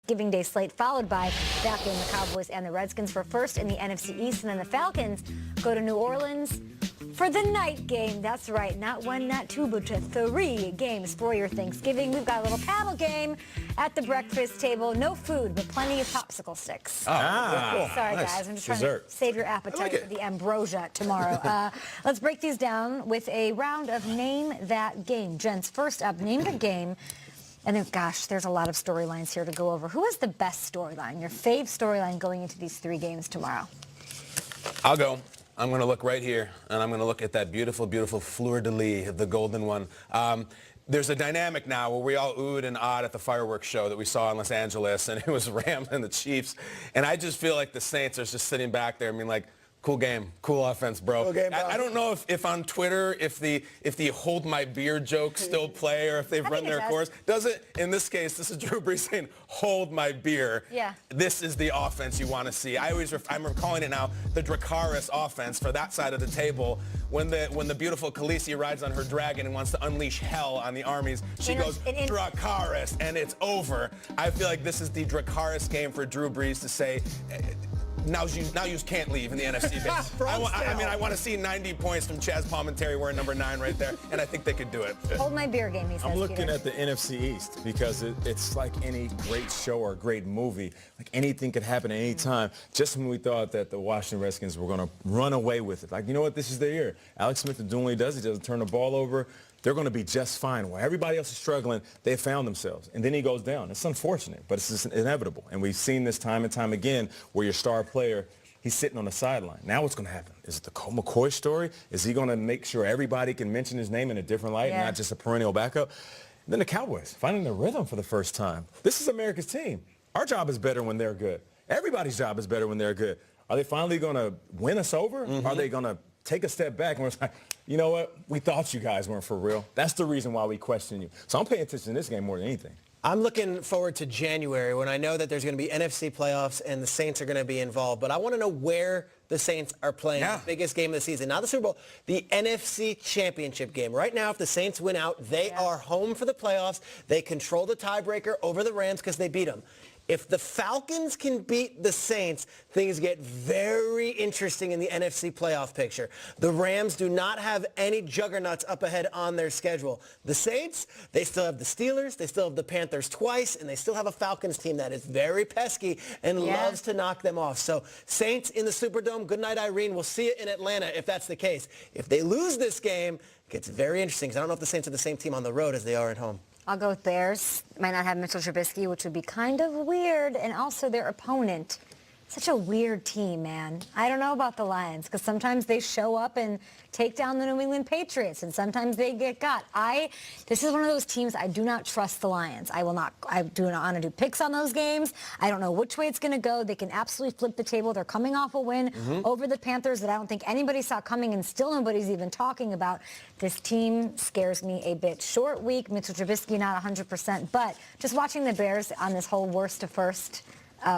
Thanksgiving Day slate, followed by that game, the Cowboys and the Redskins for first in the NFC East, and then the Falcons go to New Orleans for the night game. That's right, not one, not two, but 3 games for your Thanksgiving. We've got a little paddle game at the breakfast table. No food, but plenty of popsicle sticks. Cool. Sorry, Nice. guys. I'm just trying to save your appetite for the ambrosia tomorrow. Let's break these down with a round of Name That Game. Gents, first up, name the game. And then, gosh, there's a lot of storylines here to go over. Who is the best storyline, your fave storyline going into these 3 games tomorrow? I'll go. I'm going to look right here, and I'm going to look at that beautiful, beautiful fleur-de-lis, the golden one. There's a dynamic now where we all oohed and awed at the fireworks show that we saw in Los Angeles, and it was Rams and the Chiefs. And I just feel like the Saints are just sitting back there, I mean, like, cool game, cool offense, bro. Cool game, bro. I don't know if on Twitter, if the hold my beer jokes still play or if they've run their course. Does it? In this case, this is Drew Brees saying, hold my beer. Yeah. This is the offense you want to see. I'm calling it now the Dracarys offense for that side of the table. When the beautiful Khaleesi rides on her dragon and wants to unleash hell on the armies, she goes, Dracarys, and it's over. I feel like this is the Dracarys game for Drew Brees to say, now you can't leave in the NFC base. I want to see 90 points from Chaz Palminteri wearing number 9 right there, and I think they could do it. Hold my beer game, he says. I'm looking at the NFC East because it's like any great show or great movie. Like anything could happen at any time. Just when we thought that the Washington Redskins were going to run away with it. Like, you know what? This is their year. Alex Smith is doing what he does. He doesn't turn the ball over. They're going to be just fine. While everybody else is struggling, they found themselves. And then he goes down. It's unfortunate, but it's just inevitable. And we've seen this time and time again where your star player, he's sitting on the sideline. Now what's going to happen? Is it the Colt McCoy story? Is he going to make sure everybody can mention his name in a different light and not just a perennial backup? And then the Cowboys, finding their rhythm for the first time. This is America's team. Our job is better when they're good. Everybody's job is better when they're good. Are they finally going to win us over? Are they going to take a step back and we're like, you know what? We thought you guys weren't for real. That's the reason why we question you. So I'm paying attention to this game more than anything. I'm looking forward to January when I know that there's going to be NFC playoffs and the Saints are going to be involved. But I want to know where the Saints are playing the biggest game of the season. Not the Super Bowl, the NFC Championship game. Right now, if the Saints win out, they are home for the playoffs. They control the tiebreaker over the Rams because they beat them. If the Falcons can beat the Saints, things get very interesting in the NFC playoff picture. The Rams do not have any juggernauts up ahead on their schedule. The Saints, they still have the Steelers, they still have the Panthers twice, and they still have a Falcons team that is very pesky and loves to knock them off. So Saints in the Superdome, good night, Irene. We'll see you in Atlanta if that's the case. If they lose this game, it gets very interesting because I don't know if the Saints are the same team on the road as they are at home. I'll go with Bears. Might not have Mitchell Trubisky, which would be kind of weird. And also their opponent. Such a weird team, man. I don't know about the Lions because sometimes they show up and take down the New England Patriots, and sometimes they get got. This is one of those teams I do not trust the Lions. I do not want to do picks on those games. I don't know which way it's going to go. They can absolutely flip the table. They're coming off a win over the Panthers that I don't think anybody saw coming, and still nobody's even talking about. This team scares me a bit. Short week, Mitchell Trubisky not 100%, but just watching the Bears on this whole worst to first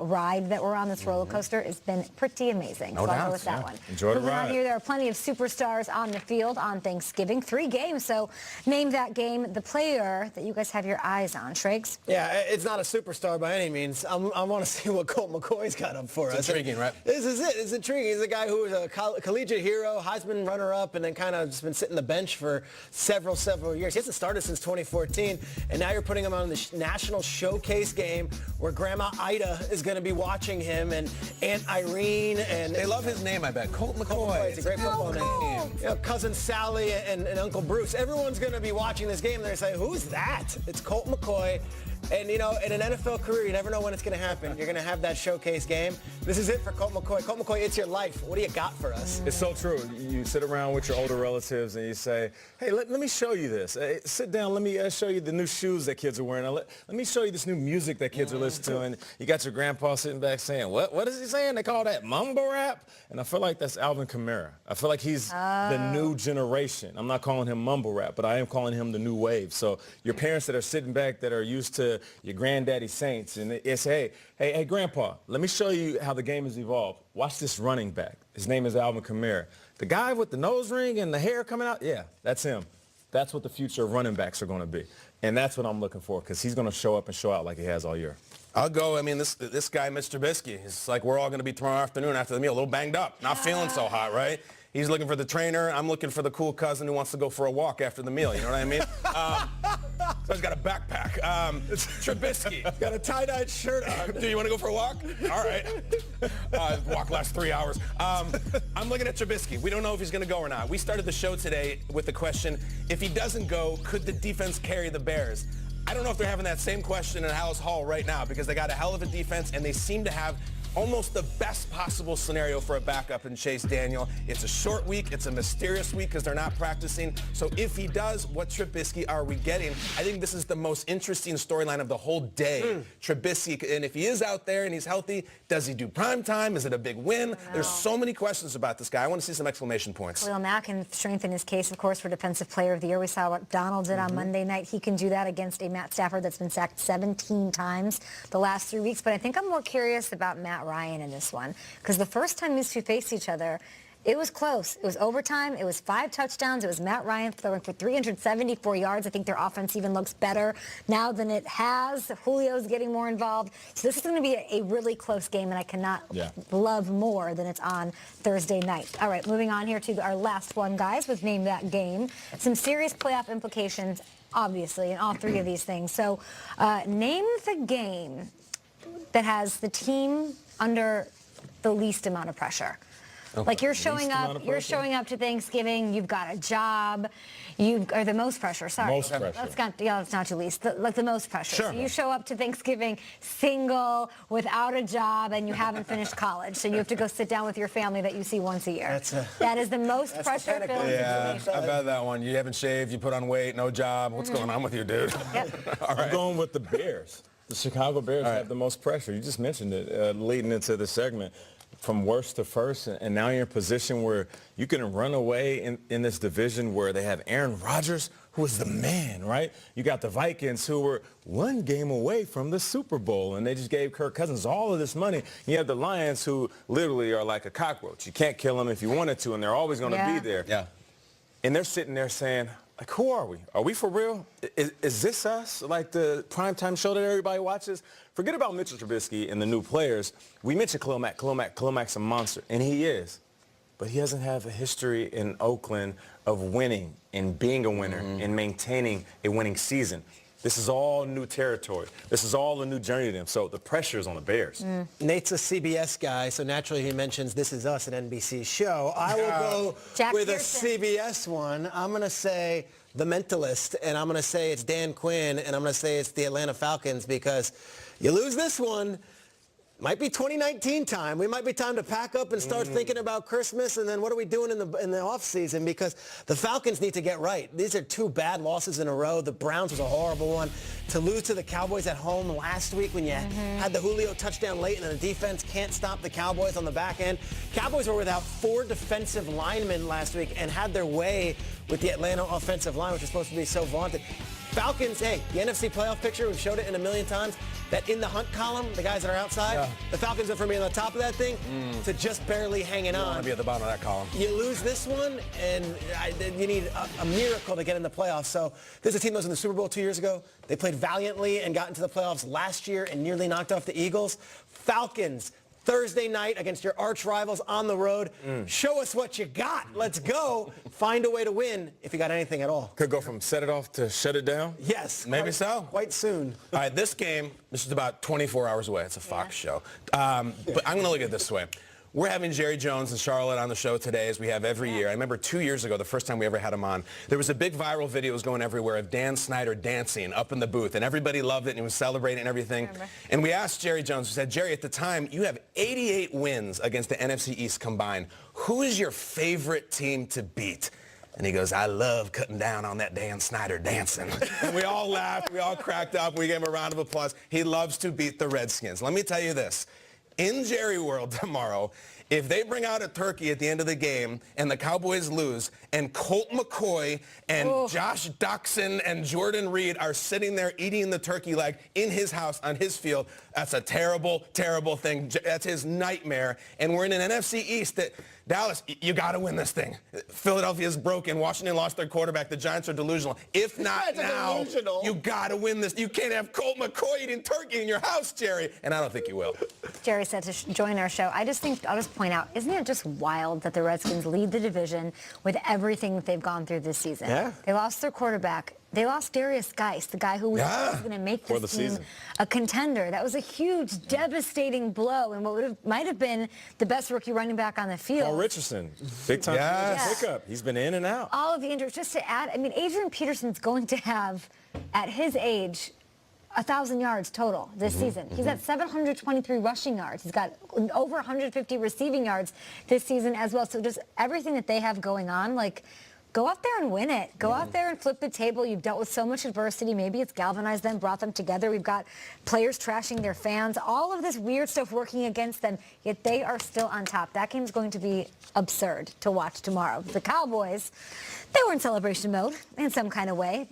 ride that we're on, this roller coaster, has been pretty amazing. So I'll go with that one. Enjoy the Moving on ride. here, there are plenty of superstars on the field on Thanksgiving. 3 games, so name that game, the player that you guys have your eyes on. Triggs? Yeah, it's not a superstar by any means. I want to see what Colt McCoy's got up for us. It's intriguing, right? This is it. It's intriguing. He's a guy who was a collegiate hero, Heisman runner-up, and then kind of just been sitting the bench for several years. He hasn't started since 2014, and now you're putting him on the national showcase game where Grandma Ida is going to be watching him, and Aunt Irene, and They love his name, I bet. Colt McCoy. It's a great football name. You know, Cousin Sally and Uncle Bruce. Everyone's going to be watching this game. They're saying, who's that? It's Colt McCoy. And, you know, in an NFL career, you never know when it's going to happen. You're going to have that showcase game. This is it for Colt McCoy. Colt McCoy, it's your life. What do you got for us? It's so true. You sit around with your older relatives and you say, hey, let me show you this. Sit down. Let me show you the new shoes that kids are wearing. Let me show you this new music that kids are listening to. And you got your grandpa sitting back saying, what is he saying? They call that mumble rap? And I feel like that's Alvin Kamara. I feel like he's the new generation. I'm not calling him mumble rap, but I am calling him the new wave. So your parents that are sitting back that are used to your granddaddy Saints, and it's, hey, Grandpa, let me show you how the game has evolved. Watch this running back. His name is Alvin Kamara. The guy with the nose ring and the hair coming out, yeah, that's him. That's what the future of running backs are going to be. And that's what I'm looking for because he's going to show up and show out like he has all year. I'll go. I mean, this guy, Mitch Trubisky, he's like, we're all going to be tomorrow afternoon after the meal, a little banged up, not feeling so hot, right? He's looking for the trainer. I'm looking for the cool cousin who wants to go for a walk after the meal. You know what I mean? So he's got a backpack. Trubisky. Got a tie-dyed shirt on. Do you want to go for a walk? All right. Walk lasts 3 hours. I'm looking at Trubisky. We don't know if he's going to go or not. We started the show today with the question, if he doesn't go, could the defense carry the Bears? I don't know if they're having that same question in Hallis Hall right now because they got a hell of a defense and they seem to have almost the best possible scenario for a backup in Chase Daniel. It's a short week. It's a mysterious week because they're not practicing. So if he does, what Trubisky are we getting? I think this is the most interesting storyline of the whole day. Trubisky, and if he is out there and he's healthy, does he do prime time? Is it a big win? There's so many questions about this guy. I want to see some exclamation points. Khalil Mack can strengthen his case, of course, for Defensive Player of the Year. We saw what Donald did on Monday night. He can do that against a Matt Stafford that's been sacked 17 times the last 3 weeks. But I think I'm more curious about Matt Ryan in this one because the first time these two faced each other, it was close. It was overtime. It was 5 touchdowns. It was Matt Ryan throwing for 374 yards. I think their offense even looks better now than it has. Julio's getting more involved. So this is going to be a really close game, and I cannot love more than it's on Thursday night. All right, moving on here to our last one, guys, with Name That Game. Some serious playoff implications, obviously, in all 3 of these things. So name the game that has the team under the least amount of pressure. Okay. Like you're showing up to Thanksgiving, you've got a job, or the most pressure, sorry. Most pressure. That's not your least, like the most pressure. Sure. So you show up to Thanksgiving single, without a job, and you haven't finished college. So you have to go sit down with your family that you see once a year. That is the most pressure-filled situation. I've had that one. You haven't shaved, you put on weight, no job. What's going on with you, dude? Yep. All right. I'm going with the Bears. The Chicago Bears have the most pressure. You just mentioned it leading into the segment. From worst to first, and now you're in a position where you can run away in this division where they have Aaron Rodgers, who is the man, right? You got the Vikings, who were 1 game away from the Super Bowl, and they just gave Kirk Cousins all of this money. You have the Lions, who literally are like a cockroach. You can't kill them if you wanted to, and they're always going to be there. Yeah. And they're sitting there saying, like, who are we? Are we for real? Is this us? Like the primetime show that everybody watches? Forget about Mitchell Trubisky and the new players. We mentioned Khalil Mack. Khalil Mack's a monster, and he is. But he doesn't have a history in Oakland of winning and being a winner and maintaining a winning season. This is all new territory. This is all a new journey to them. So the pressure is on the Bears. Nate's a CBS guy, so naturally he mentions This Is Us, an NBC show. I will go Jack with Pearson. a CBS one. I'm going to say The Mentalist, and I'm going to say it's Dan Quinn, and I'm going to say it's the Atlanta Falcons because you lose this one, might be 2019 time. We might be time to pack up and start thinking about Christmas, and then what are we doing in the off season? Because the Falcons need to get right. These are 2 bad losses in a row. The Browns was a horrible one. To lose to the Cowboys at home last week when you had the Julio touchdown late and the defense can't stop the Cowboys on the back end. Cowboys were without 4 defensive linemen last week and had their way with the Atlanta offensive line, which is supposed to be so vaunted. Falcons, hey, the NFC playoff picture, we've showed it in a million times, that in the hunt column, the guys that are outside, the Falcons are from being on the top of that thing to just barely hanging on. I want to be at the bottom of that column. You lose this one, and you need a miracle to get in the playoffs. So this is a team that was in the Super Bowl 2 years ago. They played valiantly and got into the playoffs last year and nearly knocked off the Eagles. Falcons, Thursday night against your arch rivals on the road. Show us what you got. Let's go. Find a way to win if you got anything at all. Could go from set it off to shut it down? Yes. Maybe so. Quite soon. All right, this is about 24 hours away. It's a Fox show. But I'm going to look at it this way. We're having Jerry Jones and Charlotte on the show today, as we have every year. I remember 2 years ago, the first time we ever had him on, there was a big viral video that was going everywhere of Dan Snyder dancing up in the booth, and everybody loved it, and he was celebrating and everything. And we asked Jerry Jones, we said, Jerry, at the time, you have 88 wins against the NFC East combined. Who is your favorite team to beat? And he goes, I love cutting down on that Dan Snyder dancing. And we all laughed. We all cracked up. We gave him a round of applause. He loves to beat the Redskins. Let me tell you this. In Jerry World tomorrow, if they bring out a turkey at the end of the game and the Cowboys lose and Colt McCoy and Josh Doxson and Jordan Reed are sitting there eating the turkey leg in his house on his field, that's a terrible, terrible thing. That's his nightmare. And we're in an NFC East that, Dallas, you got to win this thing. Philadelphia's broken. Washington lost their quarterback. The Giants are delusional. If not now, you got to win this. You can't have Colt McCoy eating turkey in your house, Jerry. And I don't think you will. Jerry said to join our show. I just think, I'll just point out, isn't it just wild that the Redskins lead the division with everything that they've gone through this season? Yeah. They lost their quarterback. They lost Darius Geis, the guy who was going to make this team a contender. That was a huge, devastating blow in what might have been the best rookie running back on the field. Paul Richardson, big time pickup. He's been in and out. All of the injuries. Just to add, I mean, Adrian Peterson's going to have, at his age, 1,000 yards total this season. He's at 723 rushing yards. He's got over 150 receiving yards this season as well. So just everything that they have going on, like, go out there and win it. Go out there and flip the table. You've dealt with so much adversity. Maybe it's galvanized them, brought them together. We've got players trashing their fans. All of this weird stuff working against them, yet they are still on top. That game's going to be absurd to watch tomorrow. The Cowboys, they were in celebration mode in some kind of way.